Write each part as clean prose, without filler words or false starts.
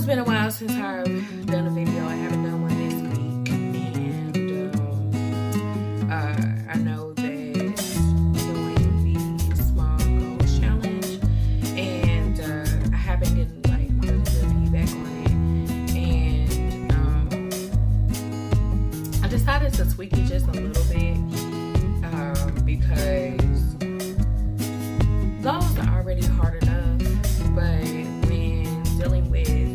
it's been a while since I've done a video. I haven't done one this week, and I know that doing the small goals challenge, and I haven't gotten like really good feedback on it, and I decided to tweak it just a little bit because goals are already hard enough, but when dealing with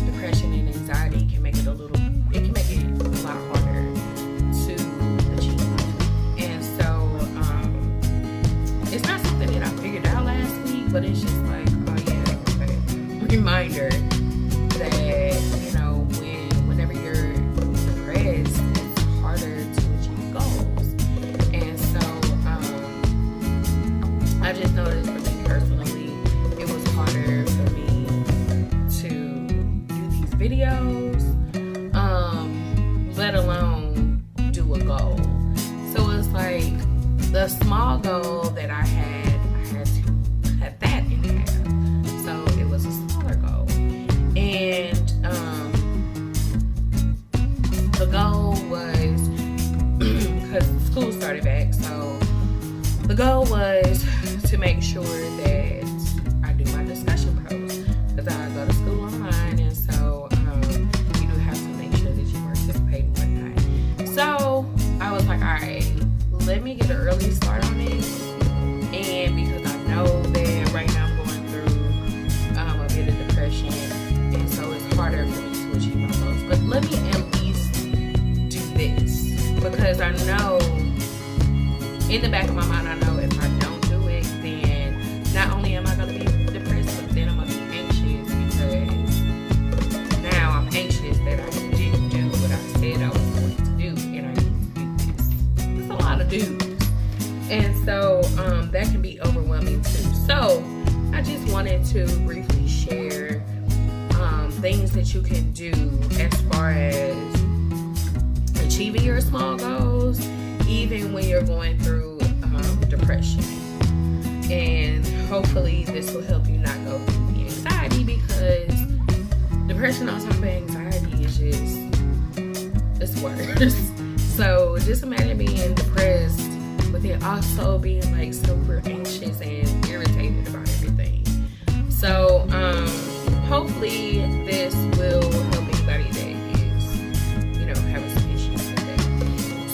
depression and anxiety, it can make it a lot harder to achieve. And so it's not something that I figured out last week, but it's just like, oh yeah, okay, reminder that, you know, whenever you're depressed, it's harder to achieve goals. And so I just noticed for me personally, it was harder for me to do these videos, let alone do a goal. So it's like the small goal that I had to cut that in half. So it was a smaller goal. And the goal was, because school started back, so the goal was to make sure that I do my discussion posts, because I go to school online, and so you do have to make sure that you participate and whatnot. So I was like, all right, let me get an early start on it, and because I know that right now I'm going through a bit of depression, and so it's harder for me to achieve my goals. But let me at least do this, because I know in the back of my mind, I know if I don't do it, then not only am I going to be depressed, but then I'm going to be anxious, because now I'm anxious that I didn't do what I said I was going to do, and I need to do this. It's a lot of do's. And so that can be overwhelming too. So I just wanted to briefly share things that you can do as far as achieving your small goals, even when you're going through depression. And hopefully this will help you not go through the anxiety, because depression on top of anxiety is just, it's worse. So just imagine being depressed, but then also being like super anxious and irritated about everything. So hopefully this will help anybody that is, you know, having some issues with that.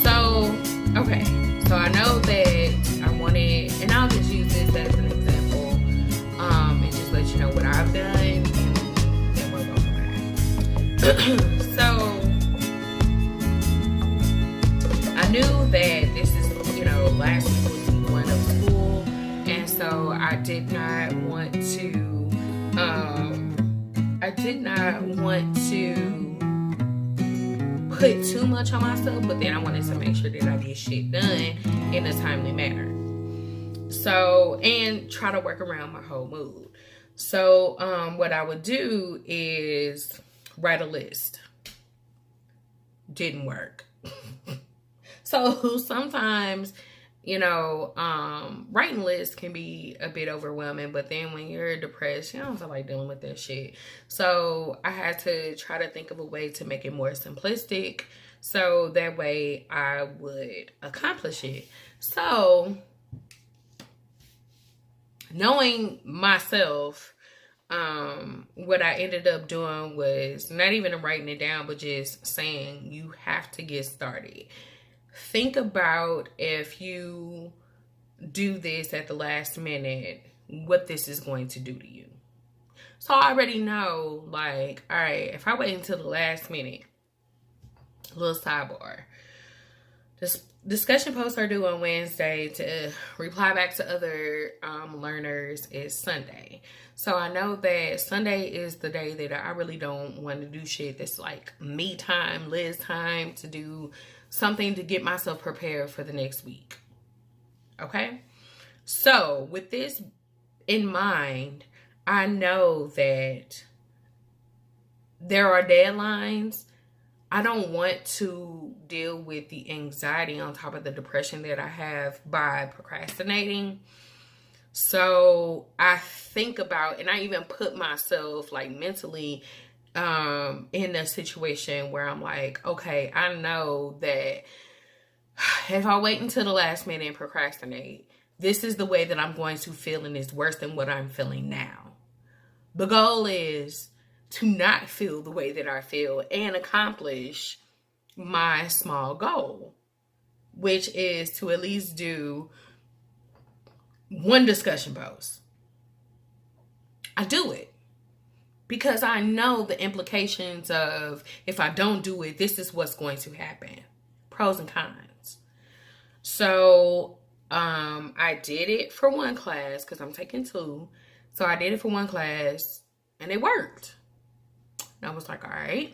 So okay, so I know that I wanted, and I'll just use this as an example, and just let you know what I've done, and then we'll go from there. So I knew that this is, you know, last week was week 1 of school, and so I did not want to put too much on myself, but then I wanted to make sure that I get shit done in a timely manner. So, and try to work around my whole mood. So, what I would do is write a list. Didn't work. So sometimes, you know, writing lists can be a bit overwhelming, but then when you're depressed, you don't feel like dealing with that shit. So I had to try to think of a way to make it more simplistic, so that way I would accomplish it. So knowing myself, what I ended up doing was not even writing it down, but just saying you have to get started. Think about, if you do this at the last minute, what this is going to do to you. So I already know, like, all right, if I wait until the last minute, little sidebar, this discussion posts are due on Wednesday. To reply back to other learners is Sunday. So I know that Sunday is the day that I really don't want to do shit. That's like me time, Liz time, to do something to get myself prepared for the next week. Okay? So with this in mind, I know that there are deadlines. I don't want to deal with the anxiety on top of the depression that I have by procrastinating. So I think about, and I even put myself like mentally in a situation where I'm like, okay, I know that if I wait until the last minute and procrastinate, this is the way that I'm going to feel, and it's worse than what I'm feeling now. The goal is to not feel the way that I feel and accomplish my small goal, which is to at least do one discussion post. I do it because I know the implications of if I don't do it, this is what's going to happen. Pros and cons. So I did it for one class because I'm taking 2. So I did it for one class and it worked. And I was like, all right,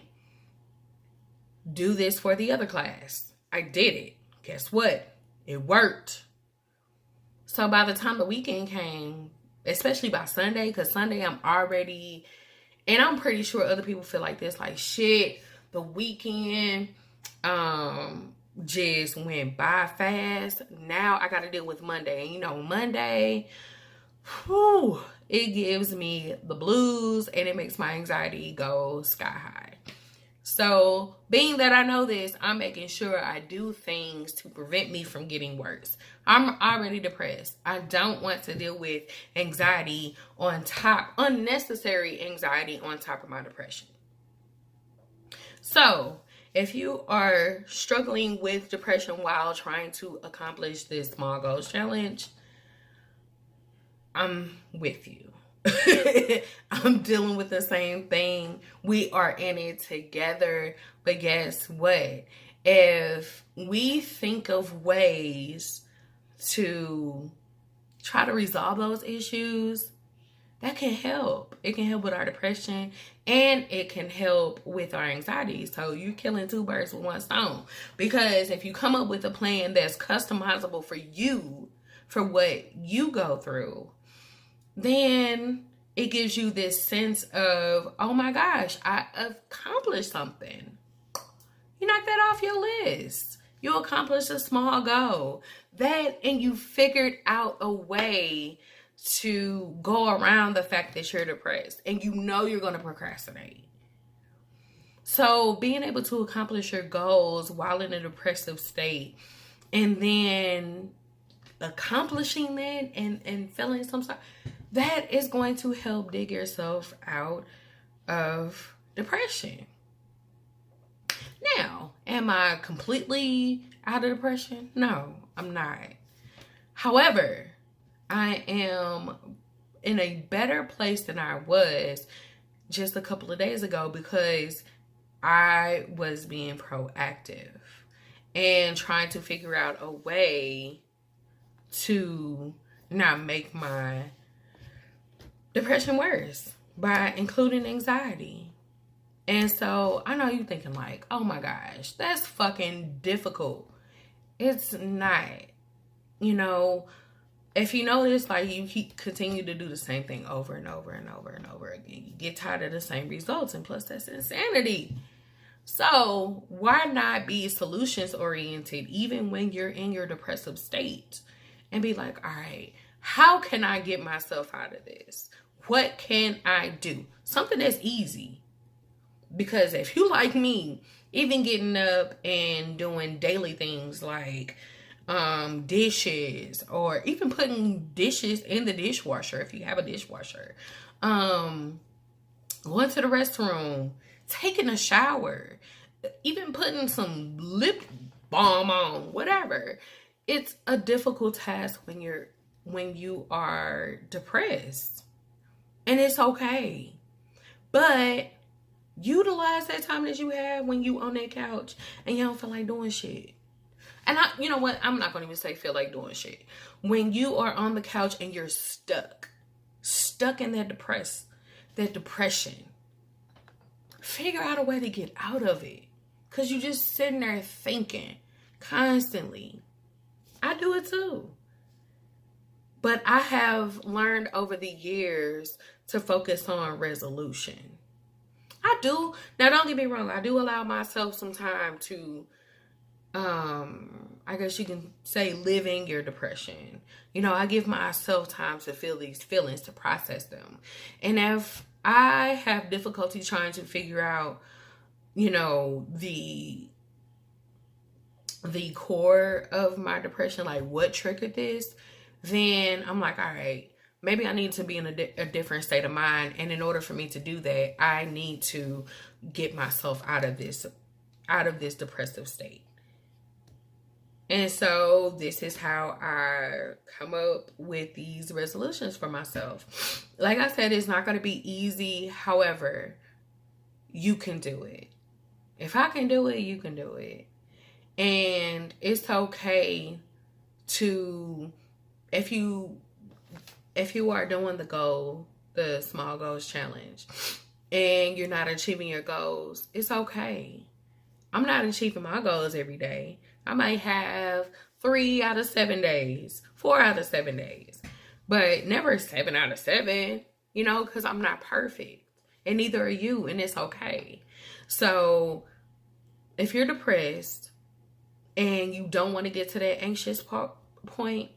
do this for the other class. I did it. Guess what? It worked. So by the time the weekend came, especially by Sunday, because Sunday I'm already, and I'm pretty sure other people feel like this, like shit, the weekend just went by fast. Now I got to deal with Monday. And you know, Monday, whew, it gives me the blues and it makes my anxiety go sky high. So being that I know this, I'm making sure I do things to prevent me from getting worse. I'm already depressed. I don't want to deal with anxiety on top, unnecessary anxiety on top of my depression. So if you are struggling with depression while trying to accomplish this small goals challenge, I'm with you. I'm dealing with the same thing. We are in it together. But guess what? If we think of ways to try to resolve those issues, that can help. It can help with our depression and it can help with our anxiety. So you're killing 2 birds with one stone. Because if you come up with a plan that's customizable for you, for what you go through, then it gives you this sense of, oh my gosh, I accomplished something. You knock that off your list. You accomplished a small goal. And you figured out a way to go around the fact that you're depressed. And you know you're going to procrastinate. So being able to accomplish your goals while in a depressive state and then accomplishing that and feeling some sort, that is going to help dig yourself out of depression. Now, am I completely out of depression? No, I'm not. However, I am in a better place than I was just a couple of days ago because I was being proactive and trying to figure out a way to not make my depression worse by including anxiety. And so I know you're thinking like, oh my gosh, that's fucking difficult. It's not. You know, if you notice, like you continue to do the same thing over and over and over and over again, you get tired of the same results, and plus that's insanity. So why not be solutions oriented even when you're in your depressive state and be like, all right, how can I get myself out of this? What can I do? Something that's easy. Because if you like me, even getting up and doing daily things like dishes, or even putting dishes in the dishwasher if you have a dishwasher, going to the restroom, taking a shower, even putting some lip balm on, whatever. It's a difficult task when you are depressed. And it's okay. But utilize that time that you have when you on that couch and you don't feel like doing shit. And you know what? I'm not going to even say feel like doing shit. When you are on the couch and you're stuck in that depression, figure out a way to get out of it. Because you're just sitting there thinking constantly. I do it too. But I have learned over the years to focus on resolution. I do. Now, don't get me wrong. I do allow myself some time to I guess you can say, living your depression. I give myself time to feel these feelings, to process them. And if I have difficulty trying to figure out, the core of my depression, like what triggered this, then I'm like, all right, maybe I need to be in a different state of mind. And in order for me to do that, I need to get myself out of this depressive state. And so this is how I come up with these resolutions for myself. Like I said, it's not going to be easy. However, you can do it. If I can do it, you can do it. And it's okay to, if you are doing the small goals challenge, and you're not achieving your goals, it's okay. I'm not achieving my goals every day. I might have 3 out of 7 days, 4 out of 7 days, but never 7 out of 7, because I'm not perfect, and neither are you, and it's okay. So if you're depressed and you don't want to get to that anxious point,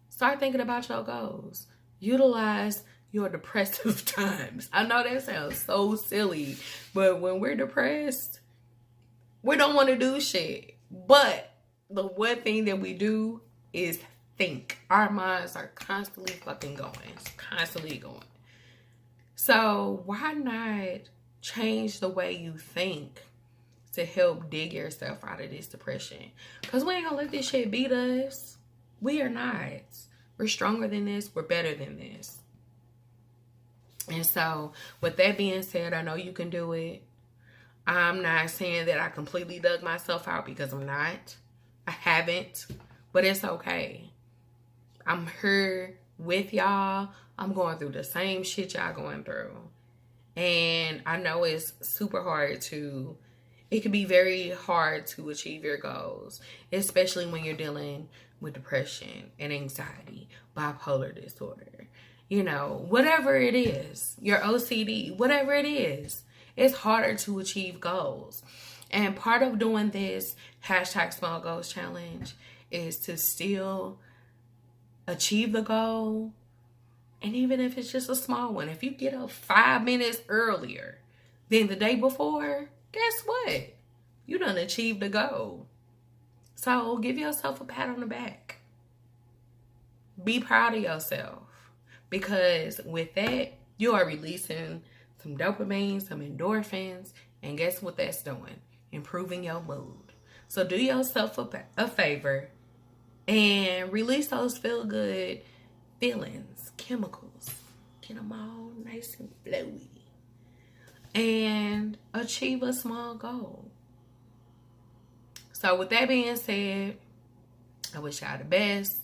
start thinking about your goals. Utilize your depressive times. I know that sounds so silly, but when we're depressed, we don't want to do shit. But the one thing that we do is think. Our minds are constantly fucking going. It's constantly going. So why not change the way you think to help dig yourself out of this depression? Because we ain't gonna let this shit beat us. We are not. We're stronger than this. We're better than this. And so with that being said, I know you can do it. I'm not saying that I completely dug myself out, because I'm not. I haven't. But it's okay. I'm here with y'all. I'm going through the same shit y'all going through. And I know it's super hard it can be very hard to achieve your goals, especially when you're dealing with depression and anxiety, bipolar disorder, whatever it is, your OCD, whatever it is. It's harder to achieve goals. And part of doing this #small goals challenge is to still achieve the goal. And even if it's just a small one, if you get up 5 minutes earlier than the day before, guess what? You done achieved the goal. So give yourself a pat on the back. Be proud of yourself. Because with that, you are releasing some dopamine, some endorphins, and guess what that's doing? Improving your mood. So do yourself a favor and release those feel-good feelings, chemicals. Get them all nice and flowy. And achieve a small goal. So with that being said, I wish y'all the best.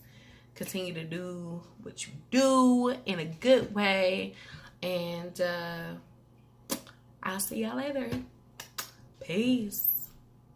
Continue to do what you do in a good way. And I'll see y'all later. Peace.